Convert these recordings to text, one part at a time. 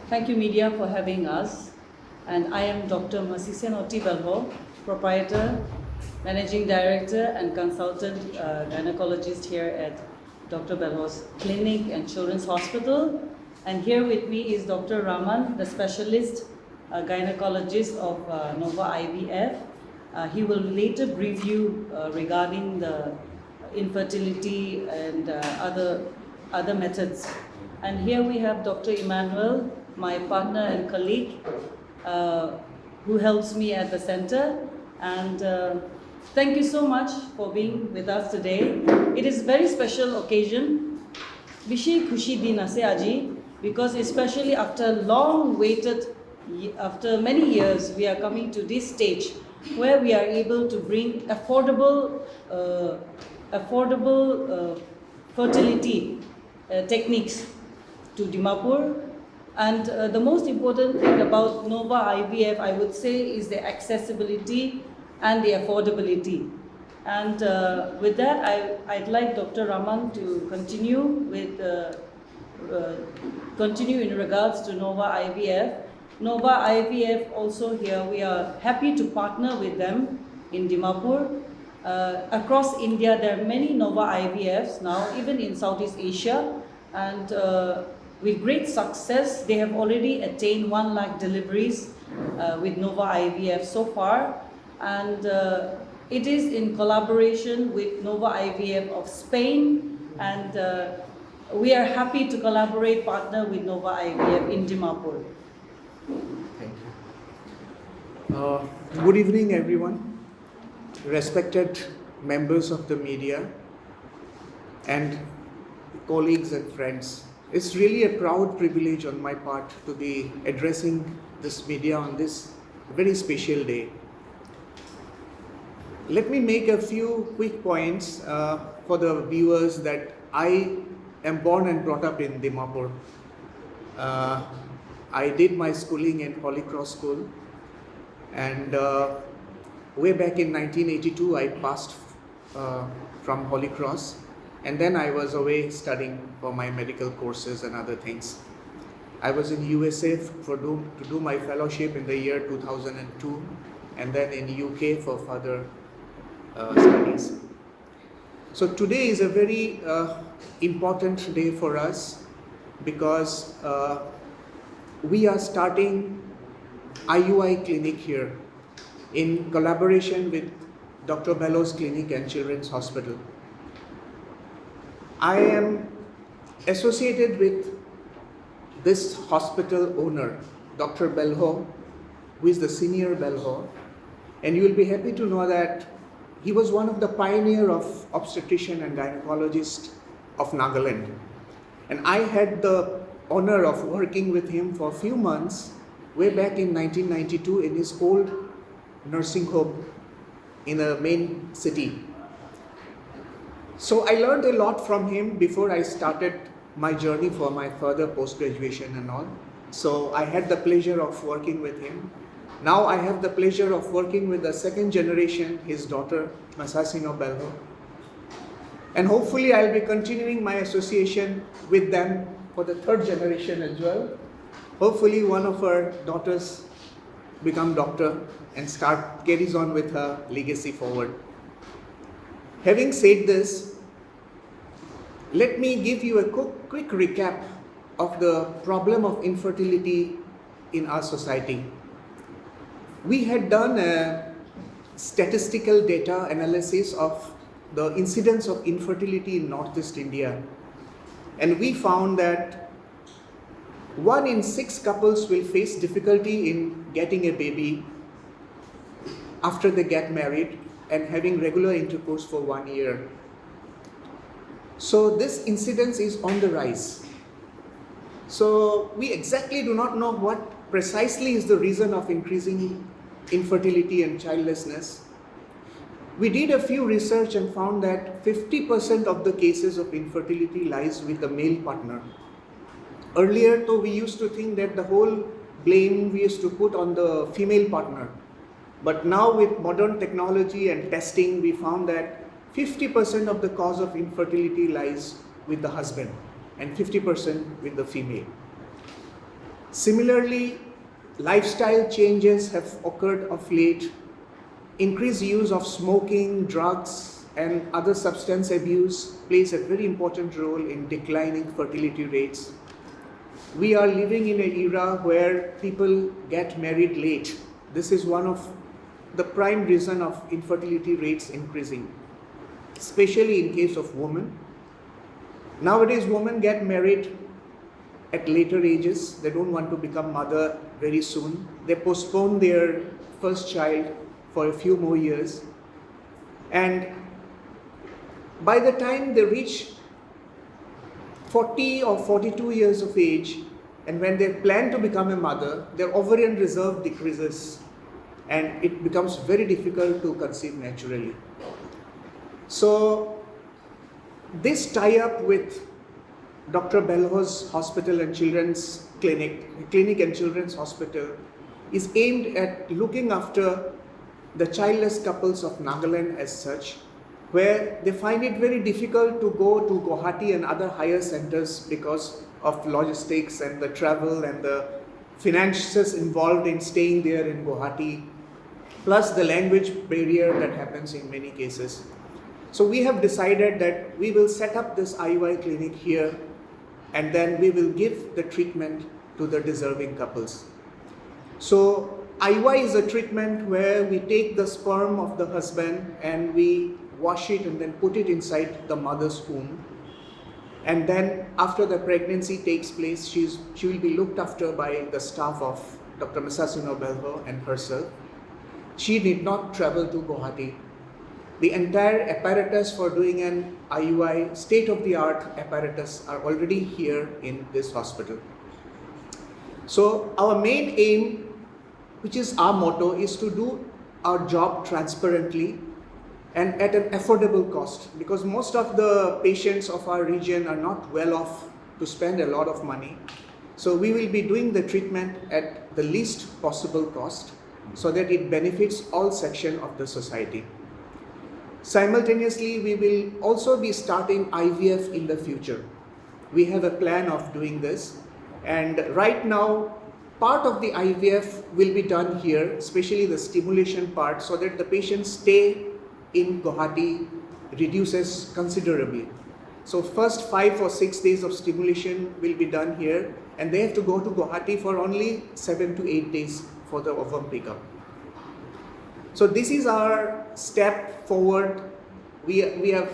Thank you, media, for having us. And I am Dr. Masisen Belho, proprietor, managing director, and consultant gynecologist here at Dr. Belho's clinic and children's hospital. And here with me is Dr. Raman, the specialist gynecologist of Nova IVF. He will later brief you regarding the infertility and other methods. And here we have Dr. Emmanuel, my partner and colleague, who helps me at the center. And thank you so much for being with us today. It is a very special occasion. Bishi Khushi Din ase aji, because especially after after many years, we are coming to this stage where we are able to bring affordable fertility techniques to Dimapur. And the most important thing about Nova IVF, I would say, is the accessibility and the affordability. And with that, I'd like Dr. Raman to continue in regards to Nova IVF. Nova IVF also here, we are happy to partner with them in Dimapur. Across India, there are many Nova IVFs now, even in Southeast Asia. And with great success, they have already attained 1 lakh deliveries with Nova IVF so far. And it is in collaboration with Nova IVF of Spain. And we are happy to partner with Nova IVF in Dimapur. Thank you. Good evening, everyone. Respected members of the media and colleagues and friends. It's really a proud privilege on my part to be addressing this media on this very special day. Let me make a few quick points for the viewers that I am born and brought up in Dimapur. I did my schooling in Holy Cross School, and way back in 1982 I passed from Holy Cross. And then I was away studying for my medical courses and other things. I was in USA to do my fellowship in the year 2002, and then in UK for further studies. So today is a very important day for us because we are starting IUI clinic here in collaboration with Dr. Belho's clinic and children's hospital. I am associated with this hospital owner, Dr. Belho, who is the senior Belho, and you will be happy to know that he was one of the pioneers of obstetrician and gynecologist of Nagaland. And I had the honor of working with him for a few months way back in 1992 in his old nursing home in a main city. So I learned a lot from him before I started my journey for my further post-graduation and all. So I had the pleasure of working with him. Now I have the pleasure of working with the second generation, his daughter, Masasino Belho. And hopefully I'll be continuing my association with them for the third generation as well. Hopefully one of our daughters become doctor and carries on with her legacy forward. Having said this, let me give you a quick recap of the problem of infertility in our society. We had done a statistical data analysis of the incidence of infertility in Northeast India, and we found that 1 in 6 couples will face difficulty in getting a baby after they get married and having regular intercourse for 1 year. So this incidence is on the rise. So we exactly do not know what precisely is the reason of increasing infertility and childlessness. We did a few research and found that 50% of the cases of infertility lies with the male partner. Earlier, though, we used to think that the whole blame we used to put on the female partner. But now with modern technology and testing, we found that 50% of the cause of infertility lies with the husband and 50% with the female. Similarly, lifestyle changes have occurred of late. Increased use of smoking, drugs, and other substance abuse plays a very important role in declining fertility rates. We are living in an era where people get married late. This is one of the prime reason of infertility rates increasing, especially in case of women. Nowadays, women get married at later ages. They don't want to become mother very soon. They postpone their first child for a few more years. And by the time they reach 40 or 42 years of age, and when they plan to become a mother, their ovarian reserve decreases and it becomes very difficult to conceive naturally. So this tie-up with Dr. Belho's Hospital and Children's Clinic and Children's Hospital is aimed at looking after the childless couples of Nagaland as such, where they find it very difficult to go to Guwahati and other higher centers because of logistics and the travel and the finances involved in staying there in Guwahati, plus the language barrier that happens in many cases. So we have decided that we will set up this IUI clinic here and then we will give the treatment to the deserving couples. So IUI is a treatment where we take the sperm of the husband and we wash it and then put it inside the mother's womb. And then after the pregnancy takes place, she will be looked after by the staff of Dr. Masasino Belho and herself. She did not travel to Guwahati. The entire apparatus for doing an IUI, state-of-the-art apparatus, are already here in this hospital. So our main aim, which is our motto, is to do our job transparently and at an affordable cost, because most of the patients of our region are not well off to spend a lot of money. So we will be doing the treatment at the least possible cost so that it benefits all sections of the society. Simultaneously, we will also be starting IVF in the future. We have a plan of doing this, and right now part of the IVF will be done here, especially the stimulation part, so that the patient's stay in Guwahati reduces considerably. So first 5 or 6 days of stimulation will be done here, and they have to go to Guwahati for only 7 to 8 days for the ovum pickup. So this is our step forward. We have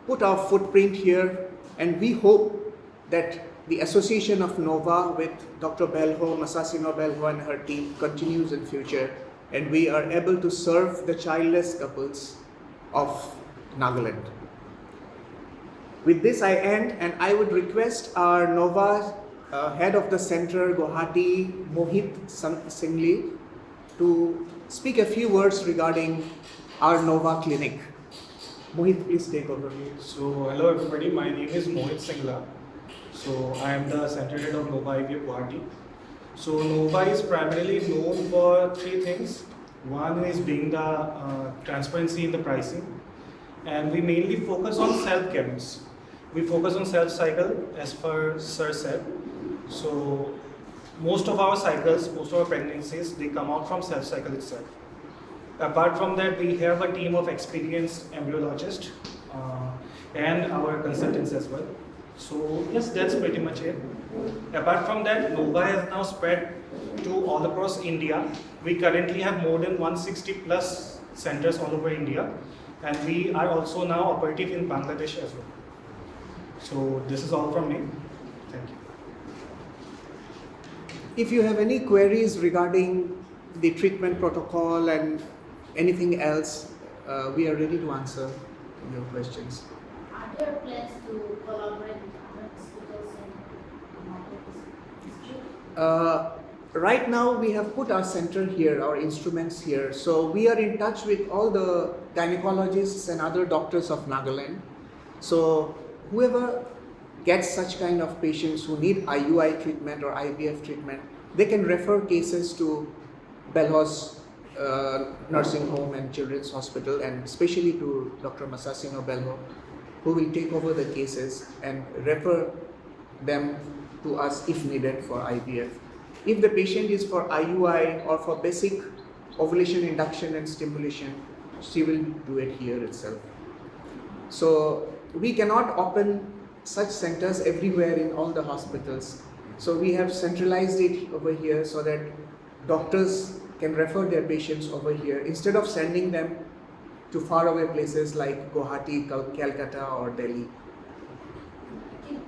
put our footprint here, and we hope that the association of NOVA with Dr. Belho, Masasino Belho and her team continues in future, and we are able to serve the childless couples of Nagaland. With this I end, and I would request our NOVA head of the center, Guwahati, Mohit Singli, to speak a few words regarding our NOVA clinic. Mohit, please take over. So, hello everybody, my name is Mohit Singla. So, I am the center head of NOVA IVF Guwahati. So, NOVA is primarily known for 3 things. One is being the transparency in the pricing, and we mainly focus on self-cabins. We focus on self-cycle as per Sir said. So, most of our cycles, most of our pregnancies, they come out from self-cycle itself. Apart from that, we have a team of experienced embryologists and our consultants as well. So yes, that's pretty much it. Apart from that, NOVA has now spread to all across India. We currently have more than 160 plus centers all over India, and we are also now operative in Bangladesh as well. So this is all from me. Thank you. If you have any queries regarding the treatment protocol and anything else, we are ready to answer your questions. Are there plans to collaborate with other hospitals and Right now we have put our center here, our instruments here. So we are in touch with all the gynecologists and other doctors of Nagaland. So whoever gets such kind of patients who need IUI treatment or IVF treatment, they can refer cases to Belho's Nursing Home and Children's Hospital, and especially to Dr. Masasino Belho, who will take over the cases and refer them to us if needed for IVF. If the patient is for IUI or for basic ovulation induction and stimulation, she will do it here itself. So we cannot open such centers everywhere in all the hospitals. So we have centralized it over here so that doctors can refer their patients over here instead of sending them to faraway places like Guwahati, Calcutta or Delhi. I think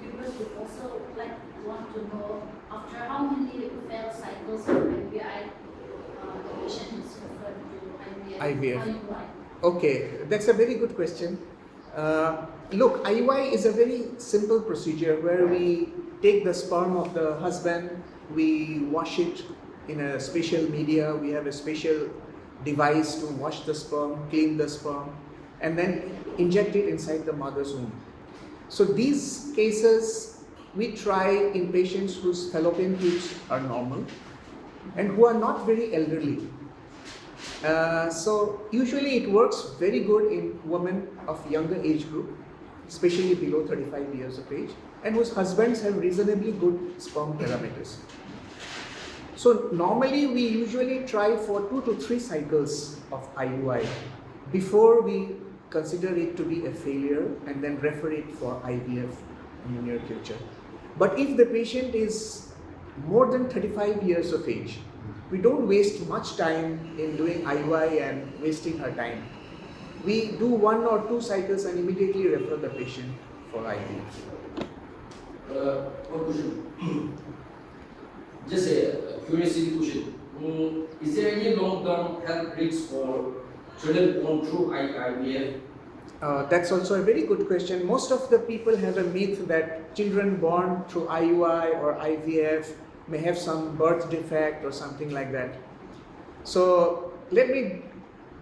viewers would also want to know after how many failed cycles of IVI the patient is referred to IVF. IVF. Okay, that's a very good question. Look, IUI is a very simple procedure where we take the sperm of the husband, we wash it in a special media, we have a special device to wash the sperm, clean the sperm, and then inject it inside the mother's womb. So these cases we try in patients whose fallopian tubes are normal and who are not very elderly. So usually it works very good in women of younger age group, especially below 35 years of age, and whose husbands have reasonably good sperm parameters. So normally we usually try for 2 to 3 cycles of IUI before we consider it to be a failure and then refer it for IVF in the near future. But if the patient is more than 35 years of age, we don't waste much time in doing IUI and wasting her time. We do 1 or 2 cycles and immediately refer the patient for IVF. One question. Just a curiosity question. Is there any long-term health risks for children born through IVF? That's also a very good question. Most of the people have a myth that children born through IUI or IVF may have some birth defect or something like that. So let me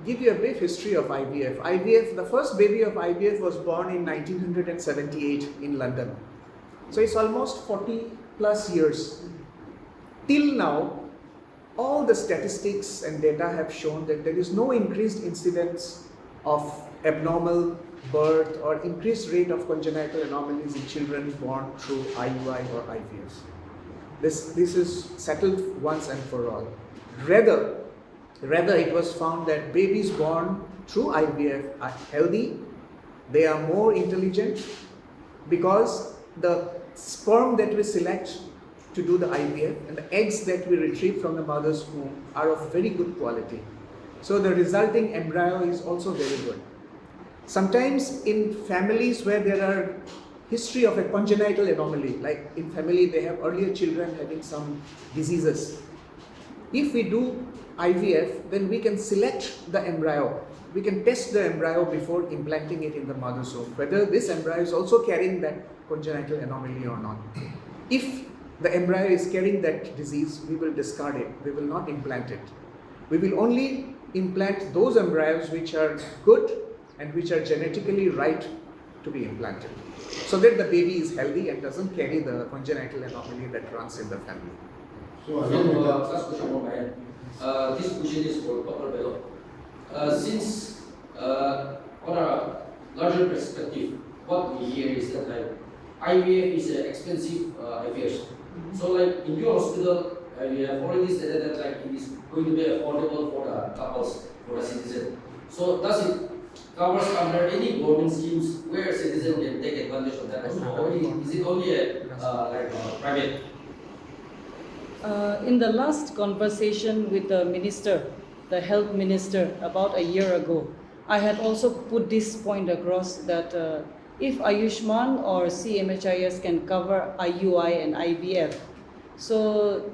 give you a brief history of IVF. IVF, the first baby of IVF was born in 1978 in London. So it's almost 40 plus years. Till now, all the statistics and data have shown that there is no increased incidence of abnormal birth or increased rate of congenital anomalies in children born through IUI or IVF. This is settled once and for all. Rather it was found that babies born through IVF are healthy, they are more intelligent because the sperm that we select to do the IVF and the eggs that we retrieve from the mother's womb are of very good quality. So the resulting embryo is also very good. Sometimes in families where there are history of a congenital anomaly, like in family they have earlier children having some diseases. If we do IVF, then we can select the embryo. We can test the embryo before implanting it in the mother's womb, whether this embryo is also carrying that congenital anomaly or not. If the embryo is carrying that disease, we will discard it. We will not implant it. We will only implant those embryos which are good and which are genetically right to be implanted, so that the baby is healthy and doesn't carry the congenital anomaly that runs in the family. So, last question from my end. This question is for Dr. Belho. Since on a larger perspective, what we hear is that IVF is an expensive affair. So in your hospital, you have already stated that it is going to be affordable for the couples, for the citizen. So does it covers under any government schemes where citizens can take advantage of that? Or is it only a private? In the last conversation with the minister, the health minister, about a year ago, I had also put this point across that if Ayushman or CMHIS can cover IUI and IVF, so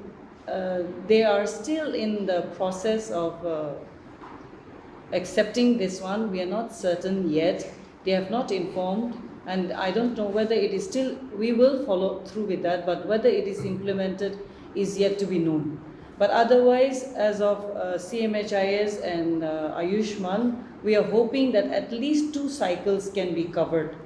they are still in the process of accepting this one. We are not certain yet. They have not informed, and I don't know whether it is still, we will follow through with that, but whether it is implemented is yet to be known. But otherwise, as of CMHIS and Ayushman, we are hoping that at least 2 cycles can be covered.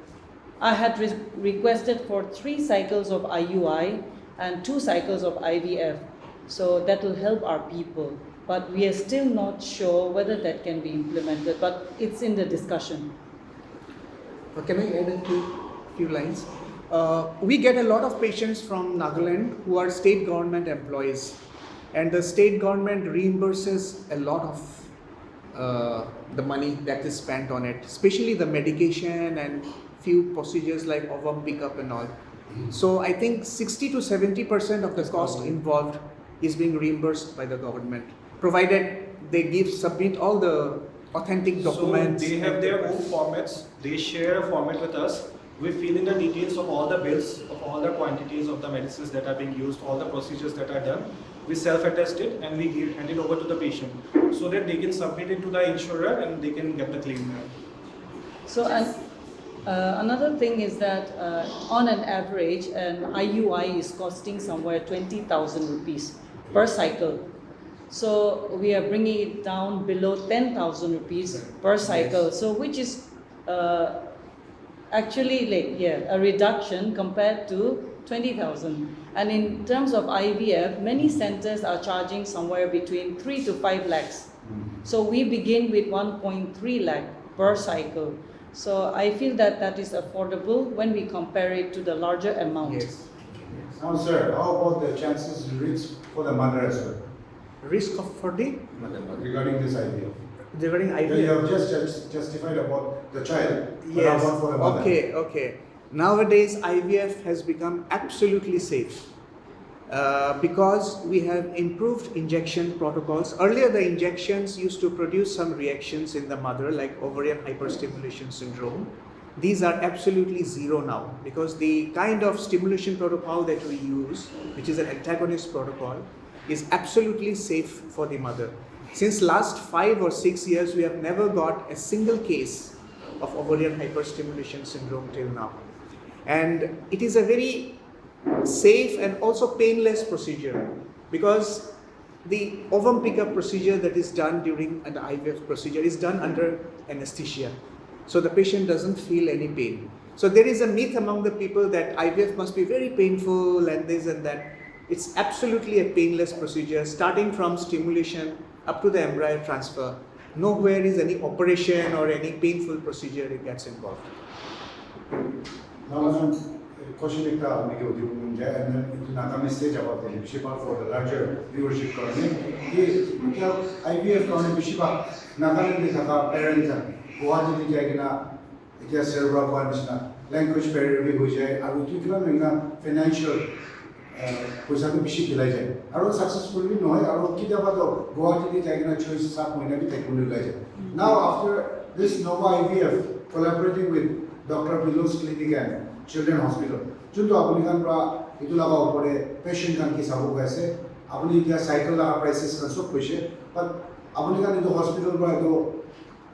I had requested for 3 cycles of IUI and 2 cycles of IVF. So that will help our people. but we are still not sure whether that can be implemented, but it's in the discussion. Can I add a few lines? We get a lot of patients from Nagaland who are state government employees, and the state government reimburses a lot of the money that is spent on it, especially the medication and few procedures like ovum pickup and all. So I think 60 to 70% of the cost involved is being reimbursed by the government, provided they submit all the authentic documents. So they have their own formats. They share a format with us. We fill in the details of all the bills, of all the quantities of the medicines that are being used, all the procedures that are done. We self-attest it and we hand it over to the patient so that they can submit it to the insurer and they can get the claim back. So another thing is that on an average, an IUI is costing somewhere 20,000 rupees per cycle. So we are bringing it down below 10,000 rupees per cycle. So which is actually a reduction compared to 20,000. And in terms of IVF, many centers are charging somewhere between 3 to 5 lakhs. So we begin with 1.3 lakh per cycle. So I feel that that is affordable when we compare it to the larger amount. Yes. Now, sir, how about the chances risk for the mother as well? Risk for the Regarding this idea. regarding You IVF. have just justified about the child, but Yes. how about for the mother? Okay. Nowadays, IVF has become absolutely safe because we have improved injection protocols. Earlier, the injections used to produce some reactions in the mother, like ovarian hyperstimulation syndrome. These are absolutely zero now because the kind of stimulation protocol that we use, which is an antagonist protocol, is absolutely safe for the mother. Since last 5 or 6 years, we have never got a single case of ovarian hyperstimulation syndrome till now. And it is a very safe and also painless procedure because the ovum pickup procedure that is done during an IVF procedure is done under anesthesia. So the patient doesn't feel any pain. So there is a myth among the people that IVF must be very painful and this and that. It's absolutely a painless procedure, starting from stimulation up to the embryo transfer. Nowhere is any operation or any painful procedure that gets involved. Now, ma'am, question is that we give and then into Nagami stage about the Bishipa for the larger viewership. IVF करने Bishipa Nagaland में था parent था गुवाहाटी में जाएगा ना इतना cerebral palsy ना language barrier भी हो जाए और उतनी कितना महंगा financial पैसा भी बिशी खिलाई जाए और successful भी नहीं और कितना बात हो गुवाहाटी में जाएगा ना 6-7 महीना भी तक मुझे लगा जाए. Now after this Nova IVF collaborating with Dr. Belho's clinic and children hospital, जो अपनी कान pra itu laga upore patient kan ki sabu kaise apni kya cycle laga prices kan सब कुछ है पर अपनी कान itu hospital pra itu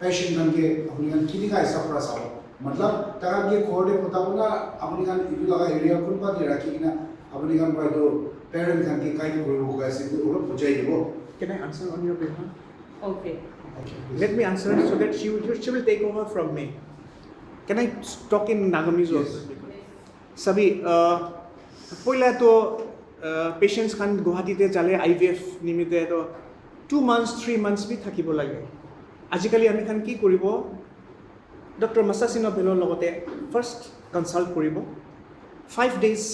patient kan ke अपनी कान clinic का ऐसा पूरा साबु मतलब तक के कोडे पता बोला अपनी कान itu laga area कुन बात रखी कि ना अपनी कान pra itu parent kan के काई कोई वो कैसे तो वो पूछाई वो. Can I answer on your behalf? Okay. Let me answer so that she will take over from me. Can I talk in Nagamese also? Sabi, पहिला तो patients खान गुवाहाटी ते चले IVF निमित्ते तो 2 months 3 months भी থাকিব লাগে. আজিকালি আমি খান কি কৰিব? Dr. Masasino Belho লগতে first consult কৰিব. 5 days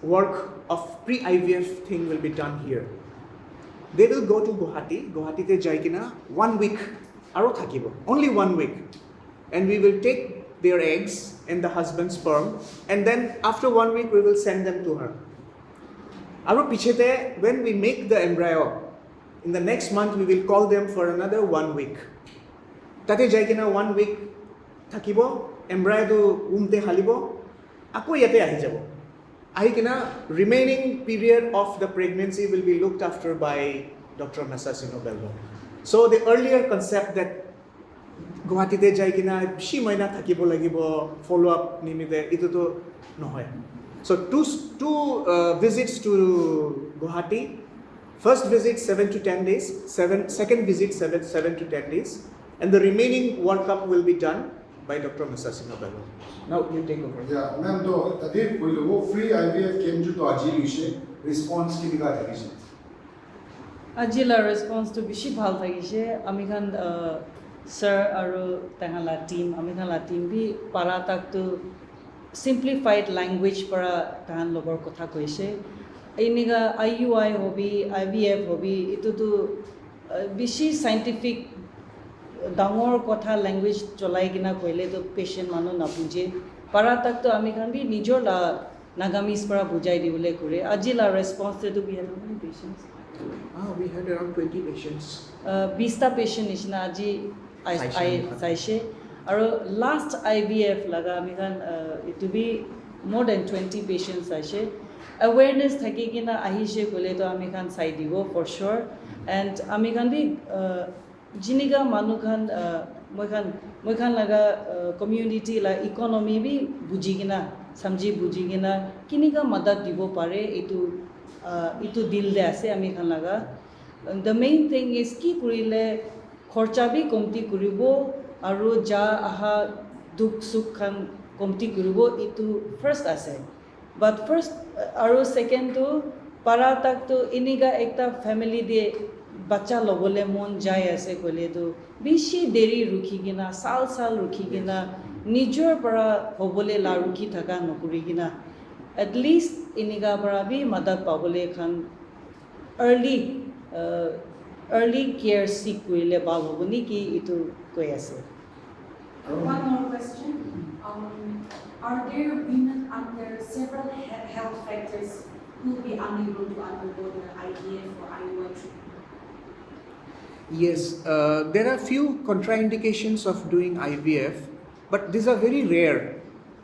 work of pre-IVF thing will be done here. They will go to Guwahati. Guwahati te jai kina 1 week aro thakibo. Only 1 week. And we will take their eggs and the husband's sperm, and then after 1 week we will send them to her. Aro pichete, when we make the embryo, in the next month we will call them for another 1 week. Tate jai kina 1 week thakibo, embryo to umte halibo, ako yate ahi jabo. Ahi kina remaining period of the pregnancy will be looked after by Dr. Masasino Belho. So the earlier concept that Guwahati te jai kina shi mahina thakibo lagibo follow up nimite itu to nohoy. So two visits to Guwahati. First visit 7 to 10 days, second visit 7 to 10 days, and the remaining workup will be done by Dr. Masasino Belho. Now you take over. Yeah, ma'am, तो तभी वो free IVF came to आजी विषय response की दिखा था किसी. আজিলা response টো বেছি ভাল থাকিছে আমি খান স্যাৰ আৰু তেহালা টিম বি পাৰা তাকটো simplified language para tahan logor kotha koise einiga IUI hobi IVF hobi itu tu bishi scientific dangor kotha language cholai gina koile to patient manu na buje para tak to ami khan bi nijor la nagamis para bujai dibole kore ajila response to we have many patients We had around 20 patients. 20 ta patient nishna aji I saishe aro last IVF laga ami khan it to be more than 20 patients aishe awareness thaki kina ahishe kole to ami khan sai dibo for sure and ami khan bi jiniga manu khan moi khan laga community la economy bi buji gina samji buji gina kiniga madad dibo pare itu dil de ase ami khan laga the main thing is ki kurile khorcha bi komti kuribo aru ja aha duk suk khan komti kuribo itu first ase but first aru second to para tak to iniga ekta family de bacha lobole mon jai ase kole to bishi deri rukhi gina sal rukhi gina nijor para hobole la rukhi thaka nokuri gina at least iniga para bi madad pabole khan early care seek kuile ba hoboni ki itu koi ase. One more question. Are there women under several health factors who will be unable to undergo the IVF or IUI treatment? Yes, there are few contraindications of doing IVF, but these are very rare.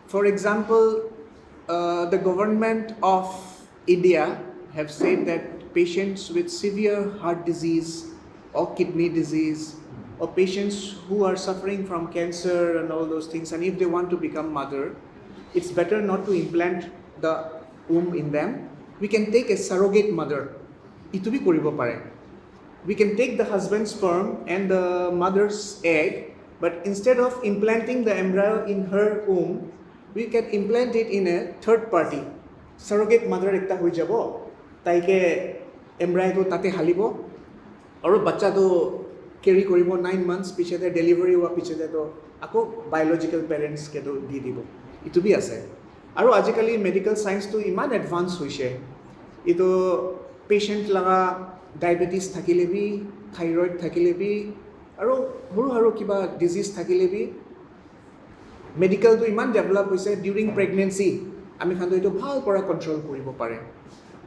For example, the government of India have said that patients with severe heart disease or kidney disease or patients who are suffering from cancer and all those things, and if they want to become mother, it's better not to implant the womb in them. We can take a surrogate mother. Itu bhi koribo pare. We can take the husband's sperm and the mother's egg, but instead of implanting the embryo in her womb, we can implant it in a third party. Surrogate mother ekta hoi jabo, taike embryo to tate halibo, aru bacha to carry koribo 9 months pichete delivery wa pichete to ako biological parents ke to di dibo. Itu bhi ase. Aru ajikali medical science to iman advance hoise. Ito patient laga diabetes thakile bhi, thyroid thakile bhi, aru haru kiba disease thakile bhi medical to iman develop hoise during pregnancy. Ami khan to ito bhal pora control koribo pare.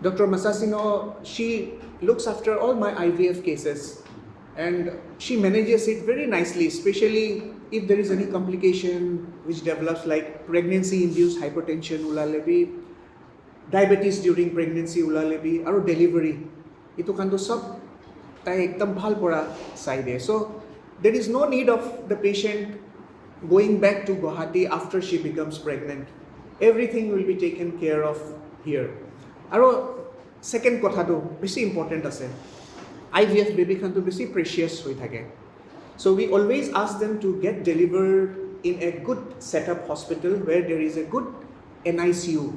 Dr. Masasino, she looks after all my IVF cases and she manages it very nicely, especially if there is any complication which develops like pregnancy-induced hypertension ulalebi, diabetes during pregnancy ulalebi, aru delivery. Ito kanto sab tai ekdam bhal pora side. So there is no need of the patient going back to Guwahati after she becomes pregnant. Everything will be taken care of here. Aru second kotha to beshi important ase. IVF baby khan to beshi precious hoi thake. So we always ask them to get delivered in a good setup hospital where there is a good NICU,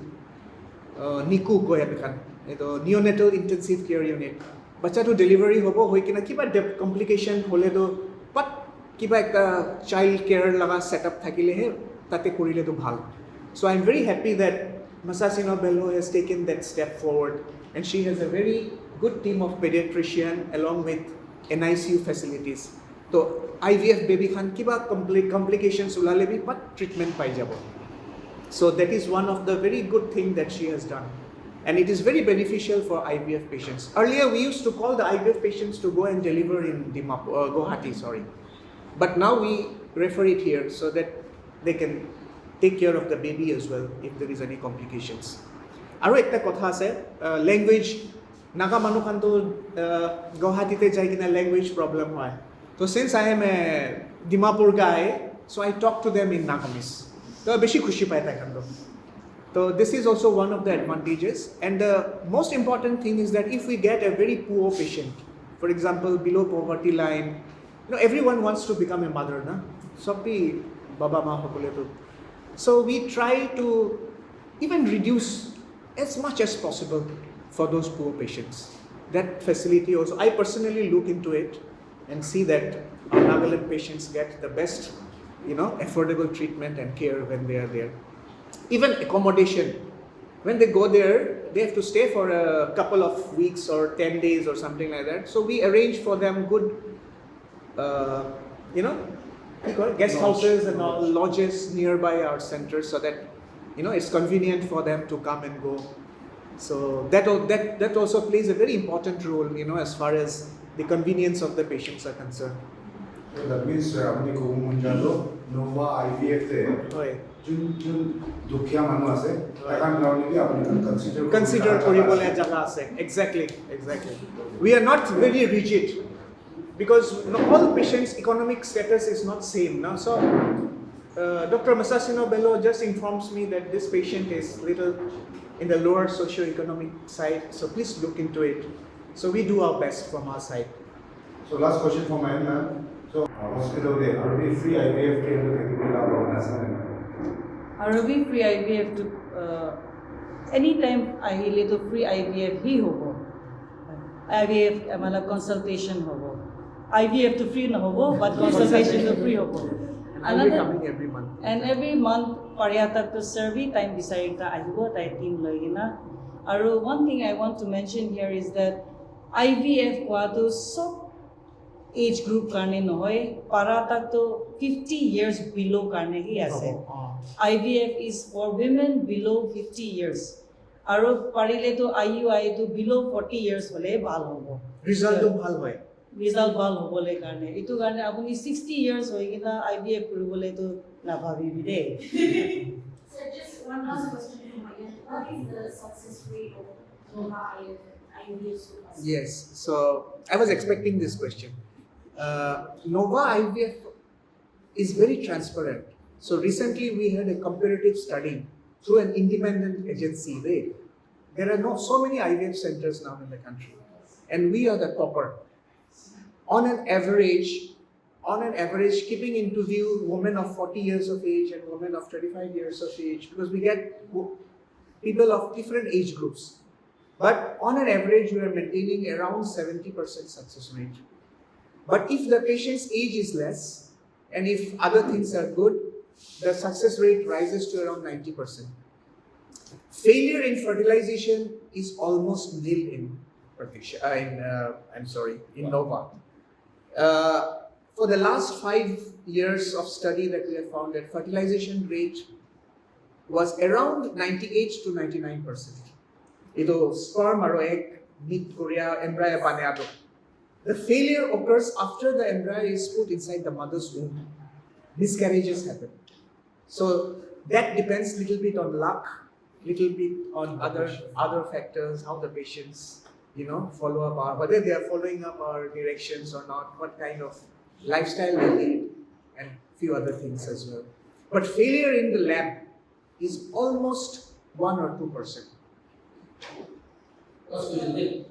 NICU koi amikhan, eto neonatal intensive care unit. Bacha to delivery hobo hoi kina kiba complication hole to pat kiba ekta child care laga setup thakile he tate korile to bhal. So I'm very happy that Masasino Belho has taken that step forward, and she has a very good team of pediatrician along with NICU facilities. So IVF baby khan kiba complications ulale bhi but treatment pai jabo. So that is one of the very good thing that she has done, and it is very beneficial for IVF patients. Earlier we used to call the IVF patients to go and deliver in Dimapur, Guwahati, but now we refer it here so that they can take care of the baby as well if there is any complications. Aru ekta kotha ase language naga manu khan to Guwahati te jai kina language problem hoy. So since I am a Dimapur guy, so I talk to them in Nagamis. So beshi khushi pai ta khan to. So this is also one of the advantages, and the most important thing is that if we get a very poor patient, for example below poverty line, everyone wants to become a mother, na? Sabhi baba ma hokole to. So we try to even reduce as much as possible for those poor patients. that facility also. I personally look into it and see that our Nagaland patients get the best, affordable treatment and care when they are there. Even accommodation. When they go there, they have to stay for a couple of weeks or 10 days or something like that. So we arrange for them good, guest houses and all, lodges nearby our center so that, it's convenient for them to come and go. So that also plays a very important role, as far as the convenience of the patients are concerned. So that means apni kumunjalo Nova IVF te Hoy. jun dukhya manu ase takan karonne bi apni Consider koribole jaga ase. Exactly. We are not very rigid because all patients' economic status is not same. No? So Dr. Masasino Belho just informs me that this patient is little in the lower socio-economic side, so please look into it. So we do our best from our side. So last question from my end, ma'am. So hospital there, are we free IVF care to ROV free IVF to anytime ahile to free IVF hi hobo. IVF मतलब consultation hobo. IVF to free na hobo, but consultation to free hobo. And I'll be coming every month. And every month pariyatak to survey time beside ta ahibo ta team loigina. Aru one thing I want to mention here is that IVF kwa to so age group karne nohoy paratak to 50 years below karne hi ase. IVF is for women below 50 years. Aru parile to IUI to below 40 years hole bhal hobo. Result to bhal hoy. Result bhal hobole karne. Itu karne apuni 60 years hoigina IVF kuribole to na bhabibi de. So just one last question from my end. What is the success rate of Nova IVF so far? Yes, so I was expecting this question. Nova IVF is very transparent. So recently we had a comparative study through an independent agency. There are so many IVF centers now in the country, and we are the topper. On an average, keeping into view women of 40 years of age and women of 35 years of age, because we get people of different age groups. But on an average, we are maintaining around 70% success rate. But if the patient's age is less, and if other things are good, the success rate rises to around 90%. Failure in fertilization is almost nil in Nova. For the last 5 years of study that we have found that fertilization rate was around 98 to 99%. Ito sperm or egg meet Korea embryo paneado. The failure occurs after the embryo is put inside the mother's womb. Miscarriages happen. So that depends little bit on luck, little bit on other factors, how the patients follow up whether they are following up our directions or not, what kind of lifestyle they lead, and few other things as well. But failure in the lab is almost 1 or 2%. Last question,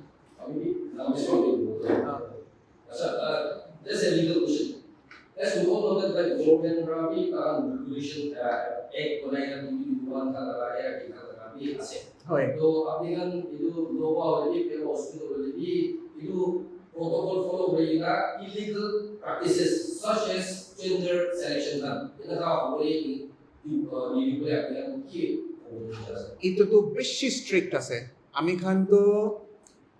there's a legal question. As we all know that by government rabi regulation egg konaikan itu one kata kita asset. So apabila itu Nova already pay hospital already itu protocol follow berita illegal practices such as gender selection kan. Kita tahu boleh di apabila Itu to beshi strict ase. Ami khan to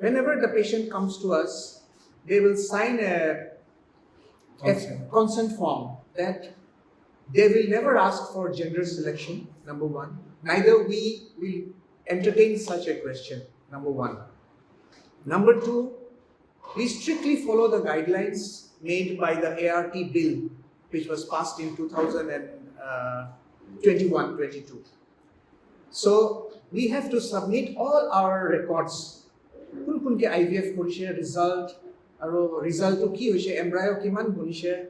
whenever the patient comes to us, they will sign a consent form that they will never ask for gender selection, number one. Neither we will entertain such a question, number one. Number two, we strictly follow the guidelines made by the ART bill, which was passed in 2021-22. So we have to submit all our records. Kun ke IVF korise result aro result to ki hoise embryo kiman bonise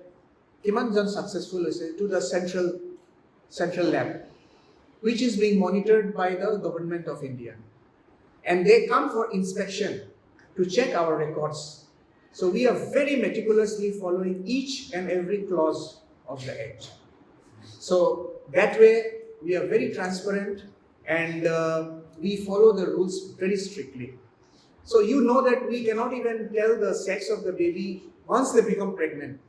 kiman jon successful hoise to the central lab, which is being monitored by the government of India, and they come for inspection to check our records. So we are very meticulously following each and every clause of the act. So that way we are very transparent and we follow the rules very strictly. So you know that we cannot even tell the sex of the baby once they become pregnant.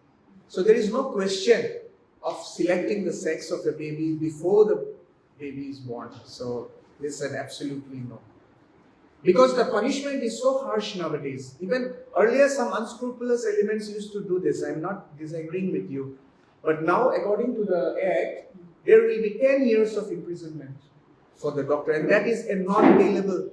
So there is no question of selecting the sex of the baby before the baby is born. So this is an absolutely no. Because the punishment is so harsh nowadays. Even earlier some unscrupulous elements used to do this. I'm not disagreeing with you. But now according to the Act, there will be 10 years of imprisonment for the doctor, and that is a non-bailable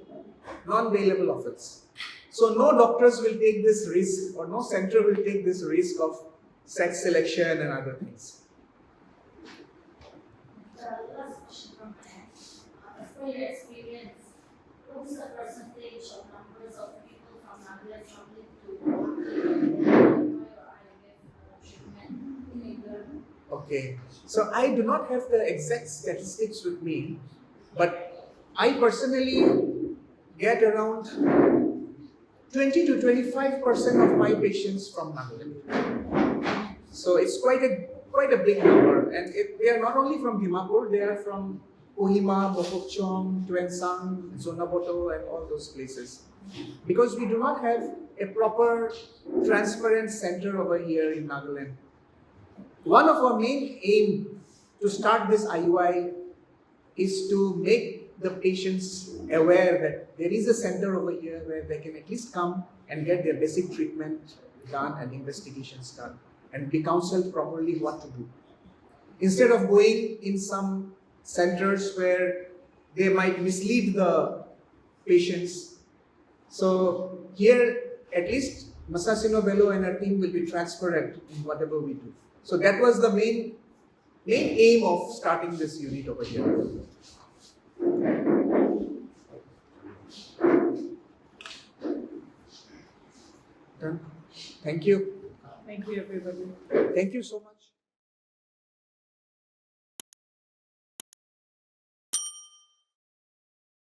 offense. So no doctors will take this risk, or no center will take this risk of sex selection and other things. Last question from my end. As per your experience, what is the percentage of numbers of people from Nagaland traveling to IVF treatment in England? Okay, so I do not have the exact statistics with me, but I personally get around 20 to 25% of my patients from Nagaland. So it's quite a big number, and they are not only from Dimapur, they are from Kohima, Bokokchong, Tuensang, Zonaboto, and all those places. Because we do not have a proper transparent center over here in Nagaland. One of our main aim to start this IUI is to make the patients aware that there is a center over here where they can at least come and get their basic treatment done and investigations done and be counseled properly what to do. Instead of going in some centers where they might mislead the patients. So here at least Masasino Belho and her team will be transparent in whatever we do. So that was the main aim of starting this unit over here. Done. Thank you. Thank you, everybody. Thank you so much.